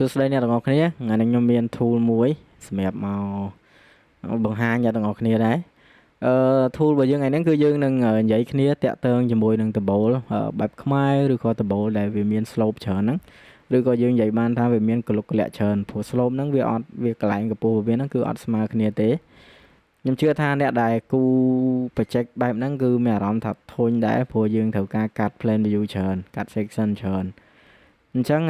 សួស្តីអ្នកទាំងអស់គ្នាថ្ងៃនេះខ្ញុំមាន tool មួយសម្រាប់មកបង្ហាញអ្នកទាំងអស់គ្នាដែរtool របស់យើងថ្ងៃនេះគឺយើងនឹងនិយាយគ្នាតាក់ទងជាមួយនឹងដបូលបែបខ្មែរឬក៏ដបូលដែលវាមាន slope ច្រើនហ្នឹងឬក៏យើងនិយាយបានថាវាមានកលុកកលាក់ច្រើនព្រោះ slope ហ្នឹងវាកន្លែងកម្ពស់របស់វាហ្នឹងគឺអត់ស្មើគ្នាទេខ្ញុំជឿថាអ្នកដែលគូ project បែបហ្នឹងគឺមានអារម្មណ៍ថាធុញដែរព្រោះយើងត្រូវការកាត់ plan view ច្រើនកាត់ section ច្រើនអញ្ចឹង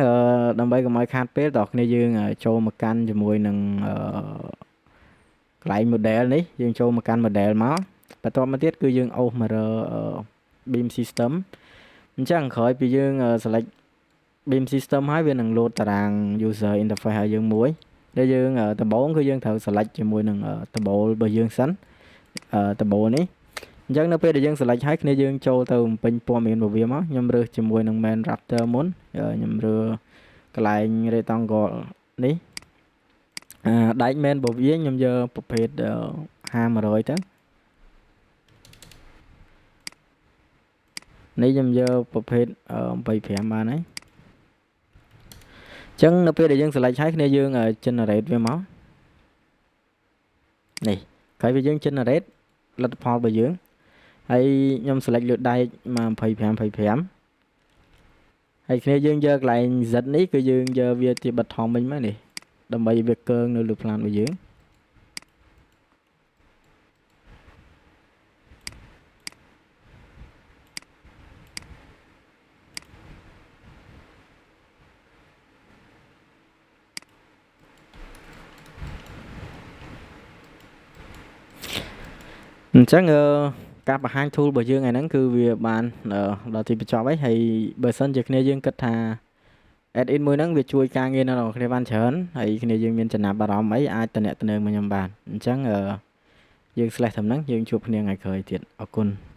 ដើម្បីកុំឲ្យខាតពេលដល់គ្នាយើងចូលមកកាន់ជាមួយនឹងកន្លែង model នេះយើងចូលមកកាន់ model មកបន្ទាប់មកទៀតគឺយើងអូសមករើ beam system អញ្ចឹងក្រោយពីយើង select beam system ហើយវានឹង load តារាង user interface ឲ្យយើងមួយដែលយើងដំបូងគឺយើងត្រូវ select ជាមួយនឹងដបូលរបស់យើងសិនដបូលនេះអញ្ចឹងនៅពេលដែលយើង select ហើយគ្នាយើងចូលទៅបំពេញព័ត៌មានរបស់វាមកខ្ញុំរើសជាមួយនឹង main raptor មុនខ្ញុំរើកន្លែង rectangle នេះដែក main របស់វាខ្ញុំយកប្រភេទ500ទៅនេះខ្ញុំយកប្រភេទ85បានហើយអញ្ចឹងនៅពេលដែលយើង select ហើយគ្នាយើង generate វាមកនេះក្រោយពីយើង generate លទ្ធផលរបស់យើងហើយខ្ញុំ select លើដែកមក25ហើយគ្នាយើងយកកន្លែង Z នេះគឺយើងយកវាជាបឋមវិញមកនេះដើម្បីវាកើងនៅលើ plan របស់យើងអញ្ចឹងការបង្ហាញ tool របស់យើងហ្នឹងគឺវាបានដល់ទីបញ្ចប់ហើយបើសិនជាគ្នាយើងគិតថា edit មួយហ្នឹងវាជួយការងារនៅរបស់គ្នាបានច្រើនហើយគ្នាយើងមានចំណាប់អារម្មណ៍អីអាចតំណែងមកខ្ញុំបានអញ្ចឹងយើង slash ត្រឹមហ្នឹងយើងជួបគ្នាថ្ងៃក្រោយទៀតអរគុណ